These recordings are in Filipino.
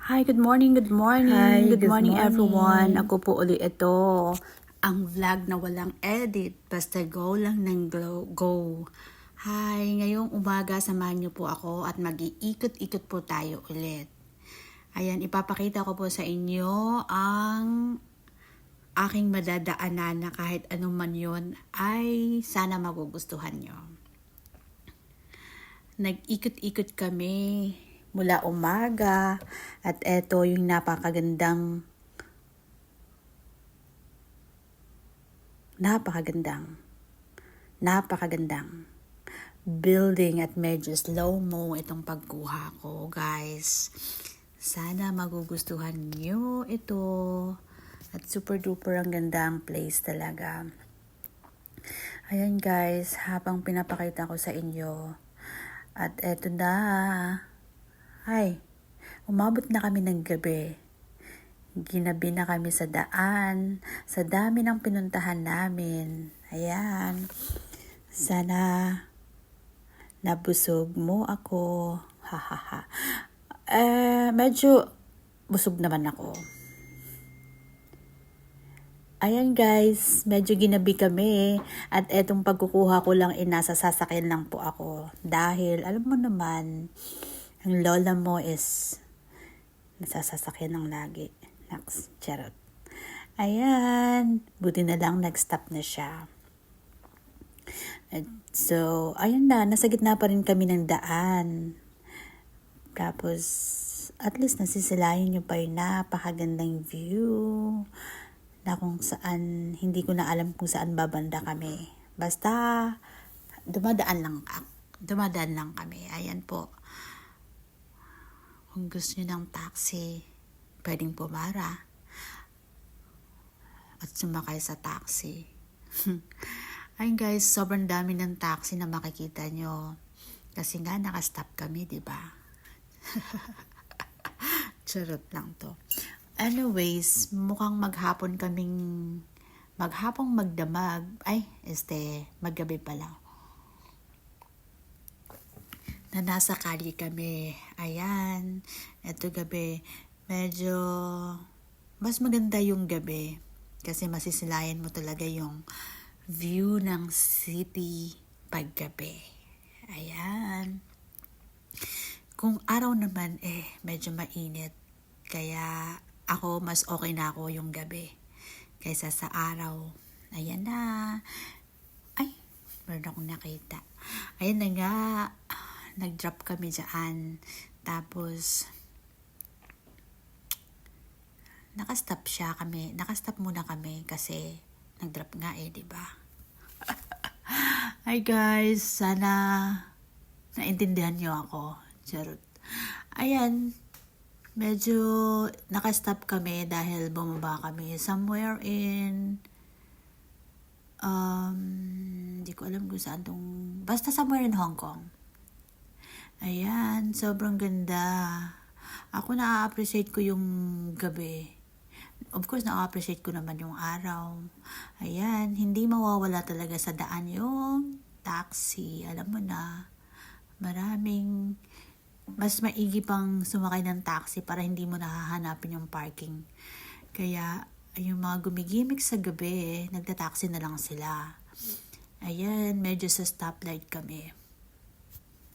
Hi, good morning, good morning. Hi, Good good morning, everyone. morning. Ako po uli ito. Ang vlog na walang edit. Basta go lang ng go. Hi, ngayong umaga samahan niyo po ako at mag-iikot-ikot po tayo ulit. Ayan, ipapakita ko po sa inyo ang aking madadaanan na kahit anuman yon ay sana magugustuhan nyo. Nag-ikot-ikot kami mula umaga at eto yung napakagandang building at medyo slow-mo itong pagkuha ko, guys. Sana magugustuhan nyo ito at super duper ang gandang place talaga. Ayan guys, habang pinapakita ko sa inyo at eto na, ay, umabot na kami ng gabi. Ginabi na kami sa daan, sa dami ng pinuntahan namin. Ayan, sana nabusog mo ako. Hahaha. Medyo busog naman ako. Ayan guys, medyo ginabi kami at etong pagkukuha ko lang nasa sasakyan lang po ako. Dahil alam mo naman, ang lola mo is nasasasakyan ng lagi. Naks, charot. Ayan, buti na lang nag-stop na siya. So, ayun na, nasa gitna pa rin kami ng daan. Tapos, at least nasisilayan nyo pa yung napakagandang view na kung saan, hindi ko na alam kung saan babanda kami. Basta, dumadaan lang kami. Ayan po. Kung gusto nyo ng taxi, pwedeng pumara at sumakay sa taxi. Ayun guys, sobrang dami ng taxi na makikita nyo. Kasi nga nakastop kami, di ba? Charot lang to. Anyways, mukhang maghapong magdamag. Maggabi pala. Na nasa kali kami. Ayan. Ito gabi. Medyo mas maganda yung gabi. Kasi masisilayan mo talaga yung view ng city paggabi. Ayan. Kung araw naman, medyo mainit. Kaya ako, mas okay na ako yung gabi kaysa sa araw. Ayan na. Ay, meron akong nakita. Ayan na nga. Nag-drop kami dyan. Tapos, nakastop muna kami kasi nag-drop nga di ba? Hi guys, sana naintindihan nyo ako. Charot. Ayan, medyo nakastop kami dahil bumaba kami somewhere in hindi ko alam kung saan basta somewhere in Hong Kong. Ayan, sobrang ganda. Ako na-appreciate ko yung gabi. Of course, na-appreciate ko naman yung araw. Ayan, hindi mawawala talaga sa daan yung taxi. Alam mo na, mas maigi pang sumakay ng taxi para hindi mo nahahanapin yung parking. Kaya, yung mga gumigimik sa gabi, nagta-taxi na lang sila. Ayan, medyo sa stoplight kami.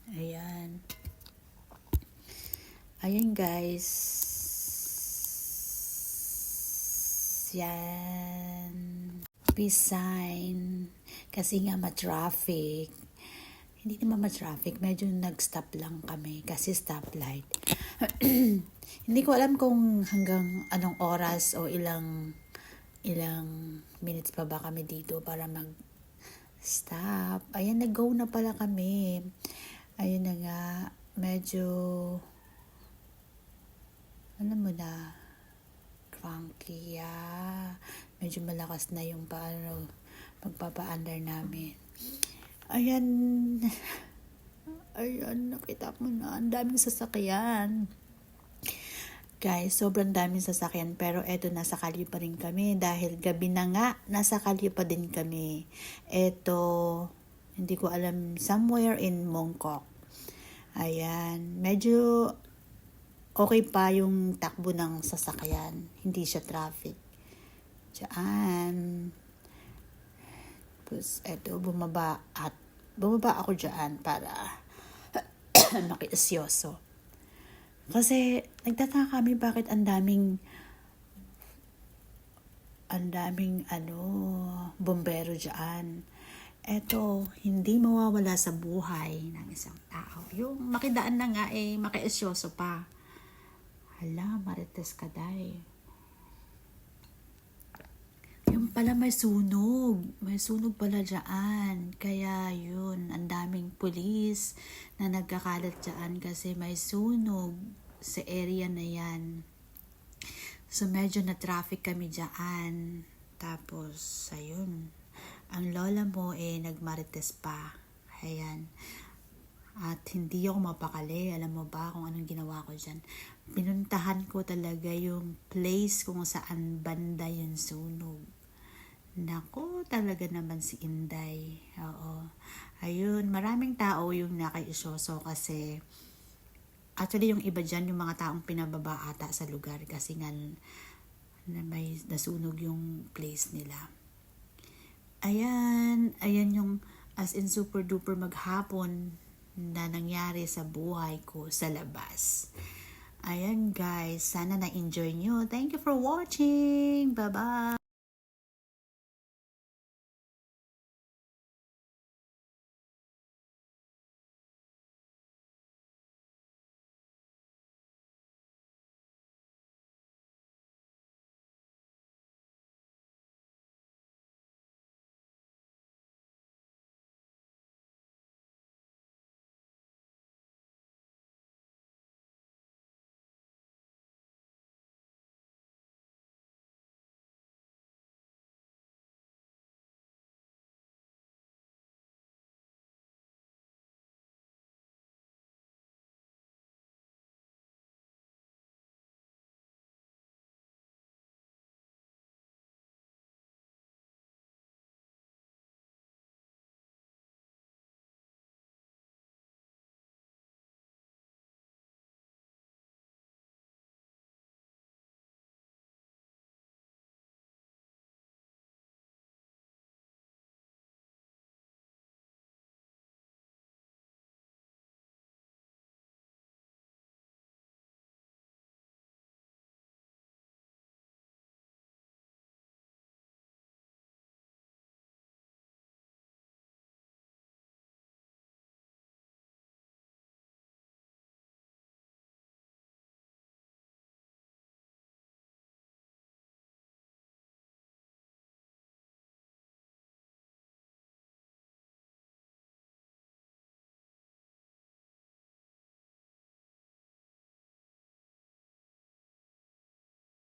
Ayan. Ayan guys. Yan. Peace sign. Kasi nga ma-traffic. Hindi naman ma-traffic. Medyo nag-stop lang kami kasi stoplight. Hindi ko alam kung hanggang anong oras o ilang minutes pa ba kami dito para mag-stop. Ayan, nag-go na pala kami. Ayun na nga, medyo, alam mo na, cranky, medyo malakas na yung pagpapa-under namin. Ayan, nakita mo na, ang daming sasakyan. Guys, sobrang daming sasakyan, pero eto, nasa kalye pa rin kami, dahil gabi na nga, nasa kalye pa din kami. Eto, hindi ko alam, somewhere in Mongkok. Ayan, medyo okay pa yung takbo ng sasakyan. Hindi siya traffic. Diyan. Tapos, eto, bumaba ako diyan para makiisyoso. Kasi, nagtataka kami bakit ang daming bombero diyan. Eto, hindi mawawala sa buhay ng isang tao. Yung makidaan na nga makiisyoso pa. Hala, marites ka day. Yung pala may sunog. May sunog pala dyan. Kaya yun, ang daming pulis na nagkakalat dyan kasi may sunog sa area na yan. So medyo na-traffic kami dyan. Tapos, ayun. Ang lola mo nagmarites pa. Ayan. At hindi ako mapakali. Alam mo ba kung anong ginawa ko dyan? Pinuntahan ko talaga yung place kung saan banda yung sunog. Nako, talaga naman si Inday. Oo. Ayun, maraming tao yung nakaisoso kasi actually yung iba dyan, yung mga taong pinababa ata sa lugar kasi nga na may nasunog yung place nila. Ayan yung as in super duper maghapon na nangyari sa buhay ko sa labas. Ayan guys, sana na-enjoy nyo. Thank you for watching. Bye-bye.